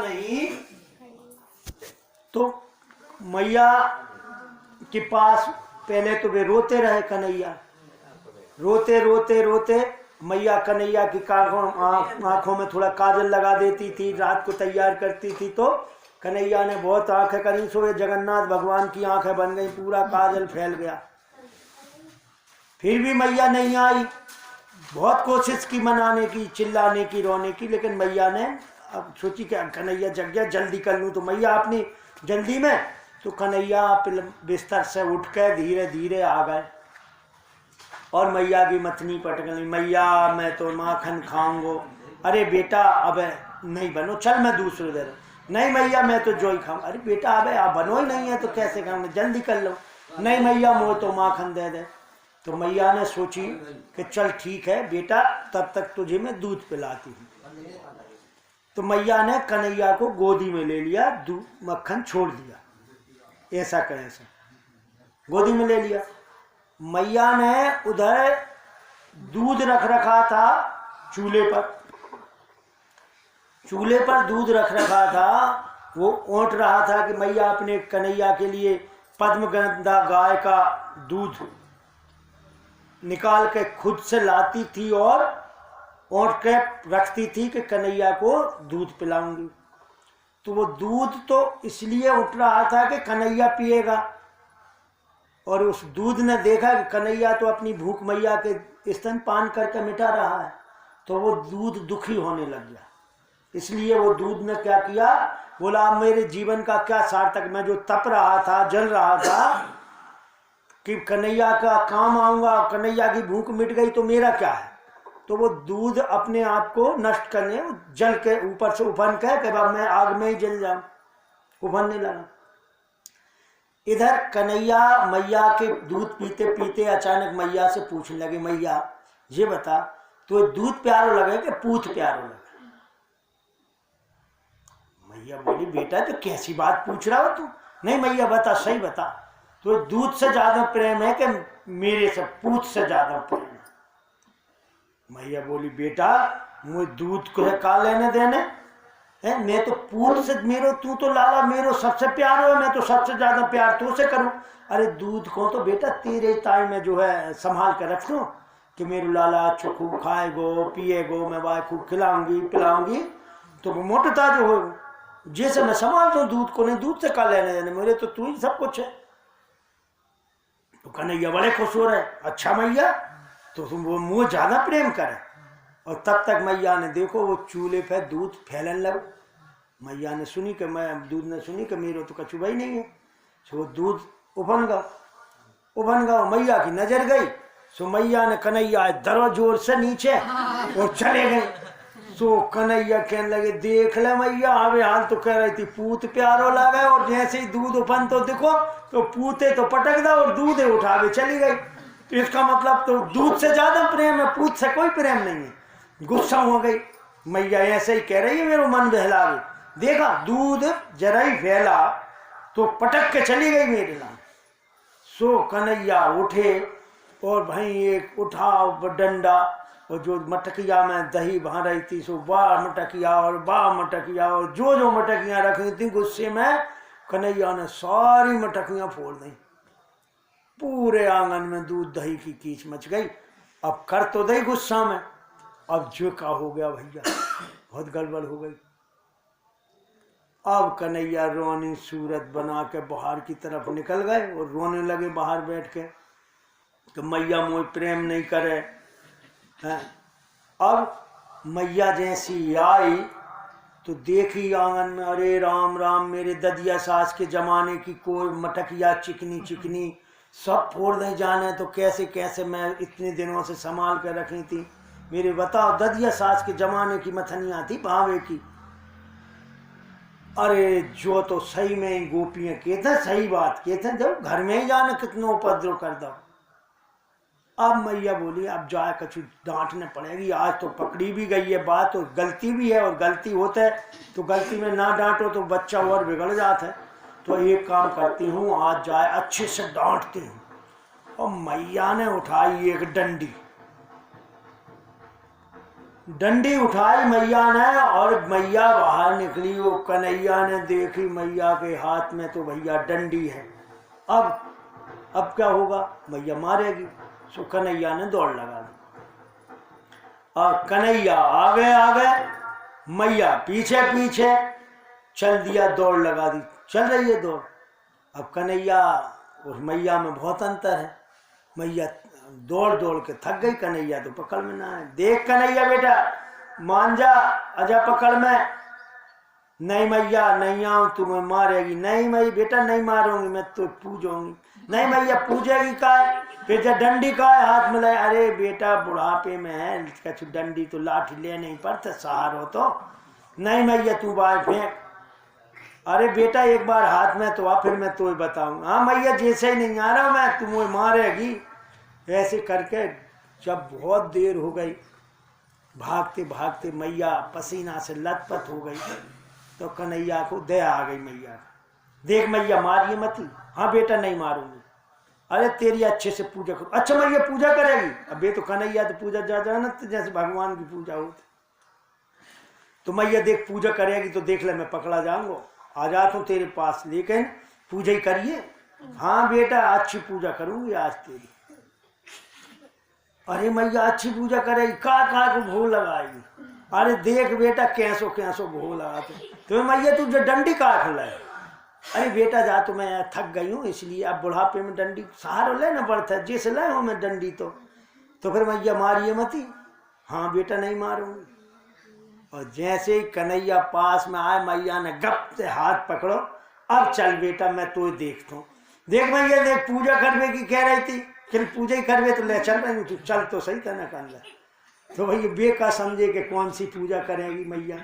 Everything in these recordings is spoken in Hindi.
नहीं। तो मैया के पास पहले तो वे रोते रहे कन्हैया, रोते रोते रोते मैया कन्हैया की आंखों में थोड़ा काजल लगा देती थी, रात को तैयार करती थी। तो कन्हैया ने बहुत आंखें करी, सो ये जगन्नाथ भगवान की आंखें बन गई, पूरा काजल फैल गया। फिर भी मैया नहीं आई, बहुत कोशिश की मनाने की, चिल्लाने की, रोने की, लेकिन मैया ने अब सोची कि कन्हैया जग गया, जल्दी कर लूँ। तो मैया अपनी जल्दी में, तो कन्हैया बिस्तर से उठ के धीरे धीरे आ गए और मैया की मथनी पटक ली। मैया मैं तो माखन खाऊंगो। अरे बेटा अब नहीं बनो, चल मैं दूसरे दे रहा। नहीं मैया मैं तो जो ही खाऊं। अरे बेटा अब आप बनो ही नहीं है तो कैसे खाऊंगा, जल्दी कर लो। नहीं मैया मुझे तो माखन दे दे। तो मैया ने सोची कि चल ठीक है बेटा, तब तक तुझे मैं दूध पिलाती हूँ। तो मैया ने कन्हैया को गोदी में ले लिया, मक्खन छोड़ दिया, ऐसा करे ऐसा गोदी में ले लिया। मैया ने उधर दूध रख रखा था चूल्हे पर, चूल्हे पर दूध रख रखा था। वो ओंट रहा था कि मैया अपने कन्हैया के लिए पद्मगंधा गाय का दूध निकाल के खुद से लाती थी और ओंट के रखती थी कि कन्हैया को दूध पिलाऊंगी। तो वो दूध तो इसलिए उठ रहा था कि कन्हैया पिएगा, और उस दूध ने देखा कि कन्हैया तो अपनी भूख मैया के स्तनपान करके मिटा रहा है, तो वो दूध दुखी होने लग गया। इसलिए वो दूध ने क्या किया, बोला मेरे जीवन का क्या सार्थक, मैं जो तप रहा था, जल रहा था कि कन्हैया का काम आऊंगा, कन्हैया की भूख मिट गई तो मेरा क्या है। तो वो दूध अपने आप को नष्ट करने, जल के ऊपर से उफन के बाद मैं आग में ही जल जाऊं, उफनने लगा। इधर कन्हैया मैया के दूध पीते पीते अचानक मैया से पूछने लगे, मैया ये बता तो दूध प्यारो लगे कि पूत प्यारो लगे। मैया बोली बेटा तो कैसी बात पूछ रहा हो तू। नहीं मैया बता, सही बता, तो दूध से ज्यादा प्रेम है कि मेरे से पूत से ज्यादा प्रेम है। मैया बोली बेटा मुझे दूध को का लेने देने है, मैं तो पूत से, मेरो तू तो लाला मेरो सबसे प्यार है, मैं तो सबसे ज्यादा प्यार तू से करूं। अरे दूध को तो बेटा तेरे ताई में जो है संभाल कर रख लो कि मेरे लाला अच्छो खूब खाएगो पिएगो, मैं वाय खूब खिलाऊंगी पिलाऊंगी, तो वो मोटता जो हो जैसे मैं संभाल दूं दूध को, नहीं दूध से का लेने देने, मेरे तो तू ही सब कुछ है। तो कन्हैया बड़े खुश हो रहे, अच्छा मैया तो तुम वो मुझे ज्यादा प्रेम करे। और तब तक मैया ने देखो वो चूल्हे पे दूध फैलन लगा। मैया ने सुनी कि मैं दूध ने सुनी कि मेरे तो कछु भाई नहीं है, सो वो दूध उबन गया, मैया की नजर गई, सो मैया ने कन्हैया दरो जोर से नीचे और चले गए। सो कन्हैया कहने लगे देख ले मैया, अबे हाल तो कह रही थी पूत प्यारो लगे, और जैसे ही दूध उफन तो देखो तो पूते तो पटक दा और दूधे उठावे चली गई। तो इसका मतलब तो दूध से ज्यादा प्रेम है, पूत से कोई प्रेम नहीं है। गुस्सा हो गई मैया, ऐसे ही कह रही है मेरा मन बहलावे, देखा दूध जरा ही फैला तो पटक के चली गई मेरे नाम। सो कन्हैया उठे और भाई एक उठा डंडा, और जो मटकिया में दही बहा रही थी सो वाह मटकिया और वाह मटकिया, और जो जो मटकियां रखी थी गुस्से में कन्हैया ने सारी मटकियां फोड़ दी। पूरे आंगन में दूध दही की कीच मच गई। अब कर तो दही गुस्सा में, अब जो का हो गया भैया, बहुत गड़बड़ हो गई। अब कन्हैया रोनी सूरत बना के बाहर की तरफ निकल गए और रोने लगे बाहर बैठ के कि मैया मुझे प्रेम नहीं करे है। अब मैया जैसी आई तो देखी आंगन में, अरे राम राम, मेरे ददिया सास के जमाने की कोई मटकिया चिकनी चिकनी सब फोड़ नहीं जाने, तो कैसे कैसे मैं इतने दिनों से संभाल कर रखी थी। मेरे बताओ ददिया सास के जमाने की मथनियाँ थी भावे की। अरे जो तो सही में ही गोपियाँ कहते सही बात कहते, जब घर में ही जाने कितना उपद्रव कर दो। अब मैया बोली अब जाए कछु डांटने पड़ेगी, आज तो पकड़ी भी गई है बात, और गलती भी है, और गलती होता है तो गलती में ना डांटो तो बच्चा और बिगड़ जाता है। तो एक काम करती हूँ, आज जाए अच्छे से डांटती हूँ। और मैया ने उठाई एक डंडी, डंडी उठाई मैया ने और मैया बाहर निकली। वो कन्हैया ने देखी मैया के हाथ में तो भैया डंडी है। अब क्या होगा, मैया मारेगी। सो कन्हैया ने दौड़ लगा दी और कन्हैया आगे मैया पीछे पीछे चल दिया, दौड़ लगा दी, चल रही है दौड़। अब कन्हैया और मैया में बहुत अंतर है। मैया दौड़ दौड़ के थक गई, कन्हैया तो पकड़ में ना है। देख कन्हैया बेटा मान जा, आजा पकड़ में। नहीं मैया नहीं आऊं, तुम्हें मारेगी। नहीं मैं बेटा नहीं मारूंगी, मैं तो पूजूंगी। नहीं मैया पूजेगी का है, फिर जब डंडी का है हाथ में लाए। अरे बेटा बुढ़ापे में है, कछु डंडी तो लाठी ले नहीं पड़ता, सहारो तो। नहीं मैया तू बाहर फेंक। अरे बेटा एक बार हाथ में तो आ, फिर मैं तो बताऊंगा। हाँ मैया जैसे ही नहीं आ रहा मैं, तुम्हें मारेगी। ऐसे करके जब बहुत देर हो गई, भागते भागते मैया पसीना से लथपथ हो गई, तो कन्हैया को दया आ गई मैया। देख मैया मारिए मत। हाँ बेटा नहीं मारूंगी। अरे तेरी अच्छे से पूजा करो। अच्छा मैया पूजा करेगी। अबे तो कन्हैया तो पूजा जा जाना जैसे भगवान की पूजा होती। तो मैया देख पूजा करेगी तो देख ले मैं पकड़ा जाऊंगा, आ जाता हूँ तेरे पास, लेकिन पूजा ही करिए। हाँ बेटा अच्छी पूजा करूंगी आज तेरी। अरे मैया अच्छी पूजा करेगी, का को भोग लगाएगी। अरे देख बेटा कैसो भोग लगाते। तो मैया तू जो डंडी का खिलाए। अरे बेटा जा तो मैं थक गई हूँ, इसलिए अब बुढ़ापे में डंडी सहारा लेना पड़ता है, जैसे लाए हूँ मैं डंडी तो फिर मैया मारिए मती। हाँ बेटा नहीं मारूंगी। और जैसे ही कन्हैया पास में आए, मैया ने गप से हाथ पकड़ो, अब चल बेटा मैं तो देखता हूँ। देख मैया देख पूजा करने की कह रही थी, फिर पूजा ही करवे तो ले चल रही हूँ, तू चल तो सही कहना कर ले। तो भैया बेका समझे कि कौन सी पूजा करेगी मैया।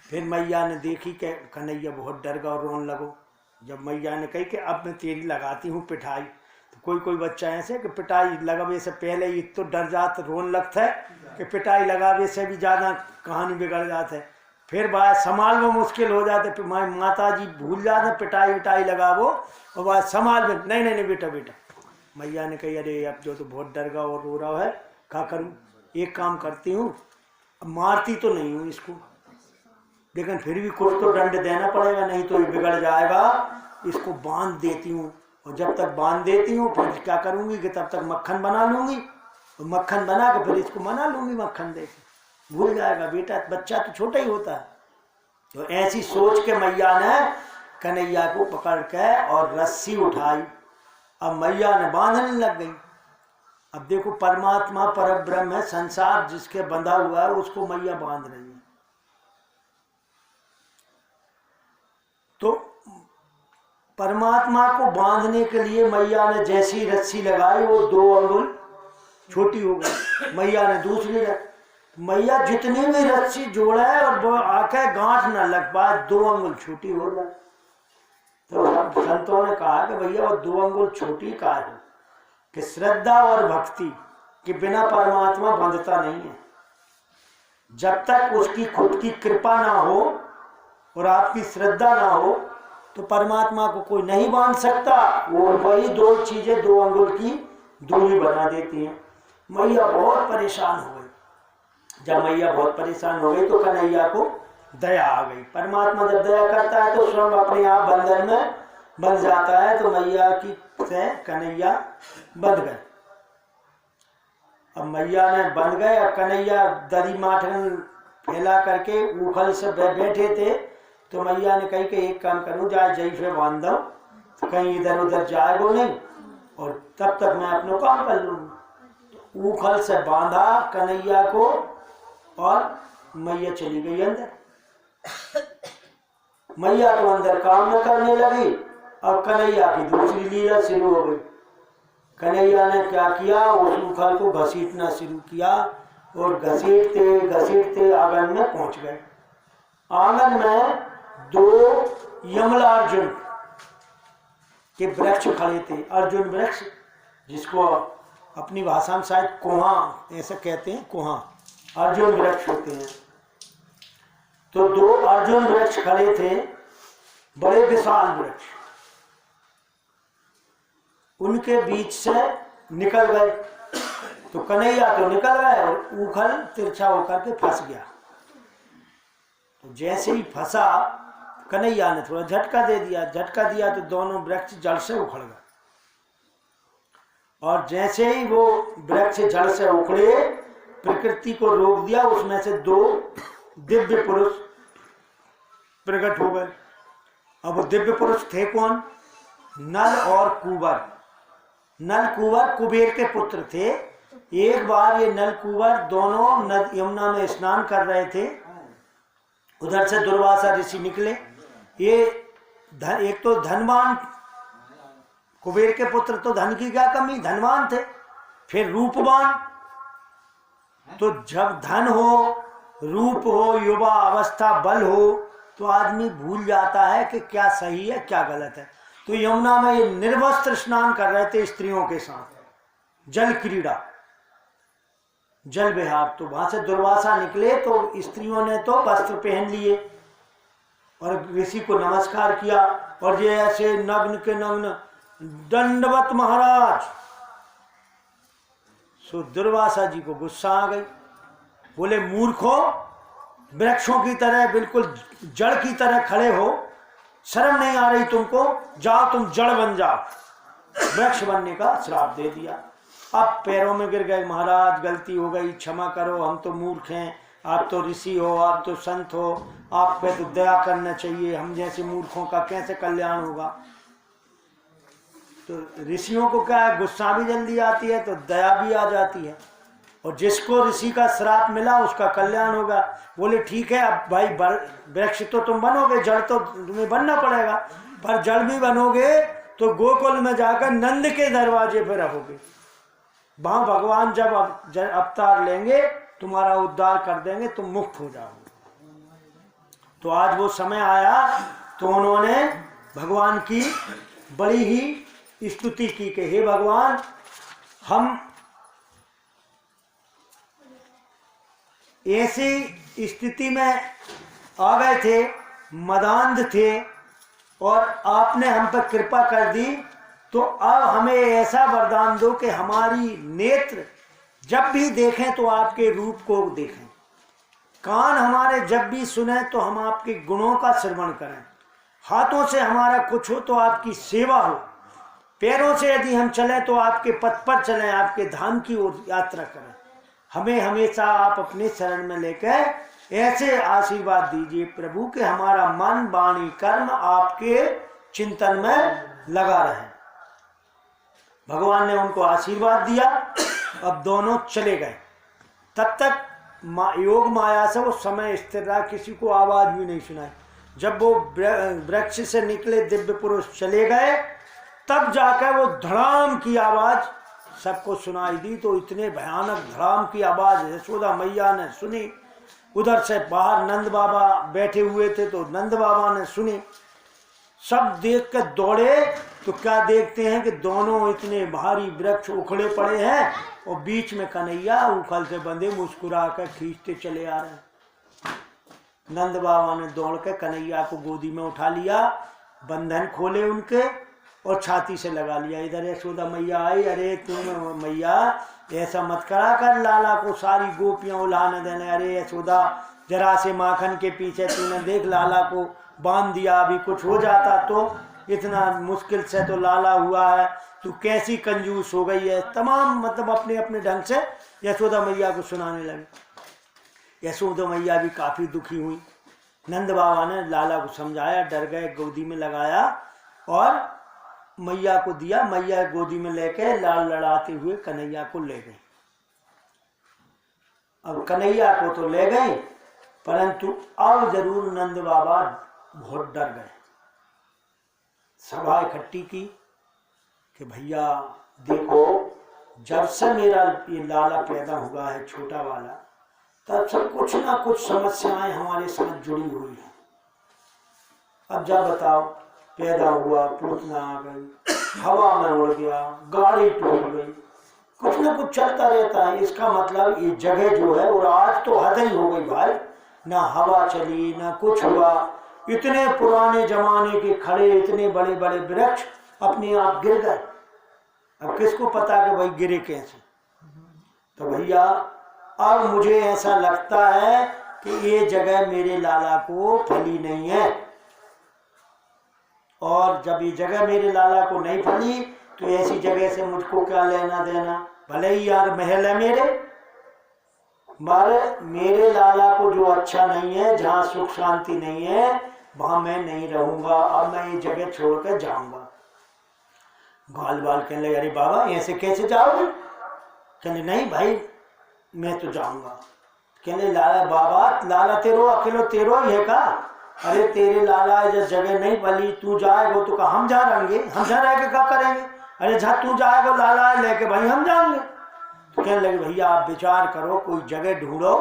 फिर मैया ने देखी कि कन्हैया बहुत डर गया और रोने लगो। जब मैया ने कही कि अब मैं तेरी लगाती हूँ पिटाई, तो कोई बच्चा ऐसे कि पिटाई लगावे से पहले ही तो डर जाता, रोने लगता है कि पिटाई लगावे से भी ज़्यादा कहानी बिगड़ जाता है। फिर बात संभाल में मुश्किल हो जाते, फिर माता जी भूल जाते पिटाई विटाई लगावो, और बात संभाल में नहीं बेटा। मैया ने कही अरे अब जो तो बहुत डर गया और रो रहा है, क्या करूँ। एक काम करती हूँ, मारती तो नहीं हूँ इसको, लेकिन फिर भी कुछ तो दंड देना पड़ेगा, नहीं तो ये बिगड़ जाएगा। इसको बांध देती हूँ, और जब तक बांध देती हूँ फिर क्या करूँगी कि तब तक मक्खन बना लूँगी, और मक्खन बना के फिर इसको मना लूँगी मक्खन दे के। भूल जाएगा बेटा, बच्चा तो छोटा ही होता है। तो ऐसी सोच के मैया ने कन्हैया को पकड़ के और रस्सी उठाई। अब मैया ने बांधने लग गई। अब देखो परमात्मा परब्रह्म है, संसार जिसके बंधा हुआ है उसको मैया बांध रही है। तो परमात्मा को बांधने के लिए मैया ने जैसी रस्सी लगाई, वो 2 अंगुल छोटी हो गई। मैया ने दूसरी मैया जितनी भी रस्सी जोड़ा है और वो आके गांठ न लग पाए, 2 अंगुल छोटी हो जाए। तो संतों ने कहा कि भैया वो 2 अंगुल छोटी का है कि श्रद्धा और भक्ति के बिना परमात्मा बंधता नहीं है। जब तक उसकी खुद की कृपा ना हो और आपकी श्रद्धा ना हो तो परमात्मा को कोई नहीं बांध सकता। वो वही 2 चीजें 2 अंगुल की दूरी बना देती हैं। मैया बहुत परेशान हो गई। जब मैया बहुत परेशान हो गई तो कन्हैया को दया आ गई। परमात्मा जब दया करता है तो स्वयं अपने आप बंधन में बंध जाता है। तो मैया की से कन्हैया बंध गए। अब मैया ने बंध गए। अब कन्हैया दरी माठन फैला करके उखल से बैठे थे। तो मैया ने कही कि एक काम करूं, जाए जई से बांध दो, तो कहीं इधर उधर जाएगो नहीं, और तब तक मैं अपना काम कर लूँगा। उखल से बांधा कन्हैया को और मैया चली गई अंदर। मैया तो अंदर काम न करने लगी और कन्हैया की दूसरी लीला शुरू हो गई। कन्हैया ने क्या किया, उस उखल को घसीटना शुरू किया और घसीटते घसीटते आंगन में पहुंच गए। आंगन में 2 यमला अर्जुन के वृक्ष खड़े थे। अर्जुन वृक्ष, जिसको अपनी भाषा में शायद कोहा ऐसा कहते हैं, कोहा अर्जुन वृक्ष होते हैं। तो 2 अर्जुन वृक्ष खड़े थे, बड़े विशाल वृक्ष। उनके बीच से निकल गए। तो कन्हैया तो निकल गए और उखल तिरछा होकर के फंस गया। तो जैसे ही फंसा, कन्हैया ने थोड़ा झटका दे दिया, झटका दिया तो दोनों वृक्ष जड़ से उखड़ गए। और जैसे ही वो वृक्ष जड़ से उखड़े, प्रकृति को रोक दिया, उसमें से दो दिव्य पुरुष प्रकट हो गए। अब वो दिव्य पुरुष थे कौन? नल और कुंवर। नल कुंवर कुबेर के पुत्र थे। एक बार ये नल कुंवर दोनों यमुना में स्नान कर रहे थे, उधर से दुर्वासा ऋषि निकले। ये एक तो धनवान, कुबेर के पुत्र तो धन की क्या कमी, धनवान थे, फिर रूपवान। तो जब धन हो, रूप हो, युवा अवस्था, बल हो, तो आदमी भूल जाता है कि क्या सही है क्या गलत है। तो यमुना में ये निर्वस्त्र स्नान कर रहे थे स्त्रियों के साथ, जल क्रीड़ा, जल विहार। तो वहां से दुर्वासा निकले तो स्त्रियों ने तो वस्त्र पहन लिए और ऋषि को नमस्कार किया, और ये ऐसे नग्न के नग्न, दंडवत महाराज। सो दुर्वासा जी को गुस्सा आ गई, बोले मूर्खो, वृक्षों की तरह बिल्कुल जड़ की तरह खड़े हो, शर्म नहीं आ रही तुमको? जाओ तुम जड़ बन जाओ। वृक्ष बनने का श्राप दे दिया। अब पैरों में गिर गए, महाराज गलती हो गई, क्षमा करो, हम तो मूर्ख हैं, आप तो ऋषि हो, आप तो संत हो, आप पे तो दया करना चाहिए, हम जैसे मूर्खों का कैसे कल्याण होगा। तो ऋषियों को क्या है, गुस्सा भी जल्दी आती है तो दया भी आ जाती है, और जिसको ऋषि का श्राप मिला उसका कल्याण होगा। बोले ठीक है, अब भाई वृक्ष तो तुम बनोगे, जड़ तो तुम्हें बनना पड़ेगा, पर जड़ भी बनोगे तो गोकुल में जाकर नंद के दरवाजे पर रहोगे। वहां भगवान जब अवतार लेंगे तुम्हारा उद्धार कर देंगे, तुम मुक्त हो जाओगे। तो आज वो समय आया, तो उन्होंने भगवान की बड़ी ही स्तुति की कि हे भगवान, हम ऐसी स्थिति में आ गए थे, मदांध थे, और आपने हम पर कृपा कर दी, तो अब हमें ऐसा वरदान दो कि हमारी नेत्र जब भी देखें तो आपके रूप को देखें, कान हमारे जब भी सुने तो हम आपके गुणों का श्रवण करें, हाथों से हमारा कुछ हो तो आपकी सेवा हो, पैरों से यदि हम चलें तो आपके पथ पर चलें, आपके धाम की ओर यात्रा करें। हमें हमेशा आप अपने शरण में लेकर ऐसे आशीर्वाद दीजिए प्रभु कि हमारा मन, वाणी, कर्म आपके चिंतन में लगा रहे। भगवान ने उनको आशीर्वाद दिया। अब दोनों चले गए। तब तक योग माया से वो समय स्थिर रहा, किसी को आवाज भी नहीं सुनाई। जब वो वृक्ष से निकले दिव्य पुरुष चले गए, तब जाकर वो धड़ाम की आवाज सबको सुनाई दी। तो इतने भयानक धड़ाम की आवाज यशोदा मैया ने सुनी। उधर से बाहर नंद बाबा बैठे हुए थे, तो नंद बाबा ने सुनी। सब देख कर दौड़े, तो क्या देखते हैं कि दोनों इतने भारी वृक्ष उखड़े पड़े हैं, और बीच में कन्हैया उखल से बंधे मुस्कुरा कर खींचते चले आ रहे हैं। नंद बाबा ने दौड़ कर कन्हैया को गोदी में उठा लिया, बंधन खोले उनके और छाती से लगा लिया। इधर यशोदा मैया आई, अरे तुम मैया ऐसा मत करा कर, लाला को सारी गोपियां उलाने देने। अरे यशोदा, जरा से माखन के पीछे तूने देख लाला को बांध दिया, अभी कुछ हो जाता तो, इतना मुश्किल से तो लाला हुआ है, तू कैसी कंजूस हो गई है। तमाम मतलब अपने अपने ढंग से यशोदा मैया को सुनाने लगे। यशोदा मैया भी काफी दुखी हुई। नंद बाबा ने लाला को समझाया, डर गए, गोदी में लगाया और मैया को दिया। मैया गोदी में लेके लाल लड़ाते हुए कन्हैया को ले गई। अब कन्हैया को तो ले गई, परंतु अब जरूर नंद बाबा बहुत डर गए। सभा इकट्ठी की कि भैया देखो, जब से मेरा ये लाला पैदा हुआ है छोटा वाला, तब से कुछ ना कुछ समस्याएं हमारे साथ जुड़ी हुई हैं। अब जब बताओ, पैदा हुआ, पूतना आ गई, हवा में उड़ गया, गाड़ी टूट गई, कुछ ना कुछ चलता रहता है। इसका मतलब ये जगह जो है, और आज तो हद ही हो गई भाई, ना हवा चली ना कुछ हुआ। इतने पुराने जमाने के खड़े इतने बड़े बड़े वृक्ष अपने आप गिर गए। अब किसको पता कि भाई गिरे कैसे। तो भैया अब मुझे ऐसा लगता है कि ये जगह मेरे लाला को फली नहीं है, और जब ये जगह मेरे लाला को नहीं फली तो ऐसी जगह से मुझको क्या लेना देना। भले ही यार महल है मेरे, मगर मेरे लाला को जो अच्छा नहीं है, जहाँ सुख शांति नहीं है, वहां मैं नहीं रहूंगा, अब मैं ये जगह छोड़कर जाऊंगा। ग्वाल बाल कहने लगे अरे बाबा ऐसे कैसे जाओगे? कहने नहीं भाई मैं तो जाऊंगा। कहने लाला बाबा लाला तेरो अकेलो तेरो ही है का? अरे तेरे लाला जब जगह नहीं भली तू जाएगा तो कहा हम जा रहेंगे, हम जा रहे के क्या करेंगे? अरे जहाँ तू जाएगा लाला लेके भाई हम जाएंगे। तो कहने लगे भैया आप विचार करो, कोई जगह ढूंढो,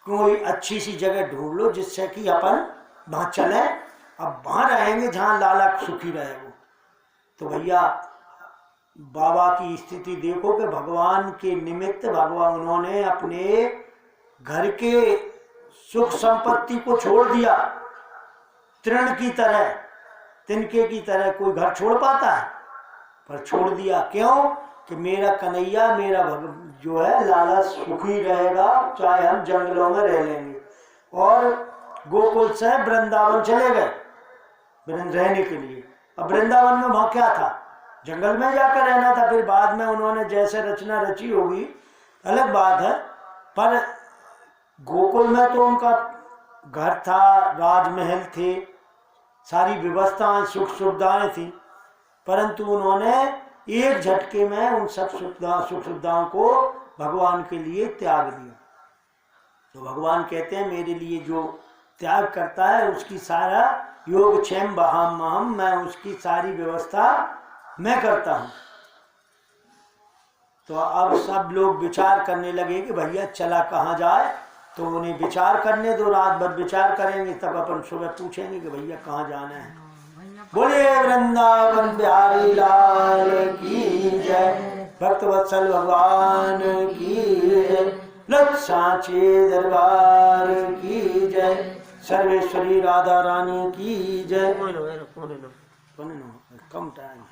कोई अच्छी सी जगह ढूंढ लो जिससे कि अपन वहाँ चले, अब वहाँ रहेंगे जहाँ लाला सुखी रहेगा। तो भैया बाबा की स्थिति देखो कि भगवान के निमित्त भगवान उन्होंने अपने घर के सुख संपत्ति को छोड़ दिया। तृण की तरह, तिनके की तरह कोई घर छोड़ पाता है? पर छोड़ दिया। क्यों? कि मेरा कन्हैया मेरा जो है लाला सुखी रहेगा, चाहे हम जंगलों में रह लेंगे। और गोकुल से वृंदावन चले गए रहने के लिए। अब वृंदावन में वहां क्या था? जंगल में जाकर रहना था। फिर बाद में उन्होंने जैसे रचना रची होगी अलग बात है, पर गोकुल में तो उनका घर था, राजमहल थे, सारी व्यवस्थाएं सुख सुविधाएं थी, परंतु उन्होंने एक झटके में उन सब सुख सुविधाओं को भगवान के लिए त्याग दिया। तो भगवान कहते हैं मेरे लिए जो त्याग करता है उसकी सारा योग क्षेम बहाम महम, मैं उसकी सारी व्यवस्था मैं करता हूँ। तो अब सब लोग विचार करने लगे कि भैया चला कहाँ जाए। तो उन्हें विचार करने दो, रात भर विचार करेंगे, तब अपन सुबह पूछेंगे कि भैया कहाँ जाना है। बोले वृंदावन बिहारी लाल की जय, भक्त वत्सल भगवान की जय, लख सांचे दरबार की जय, सर्वेश्वरी राधा रानी की जय। कम टाइम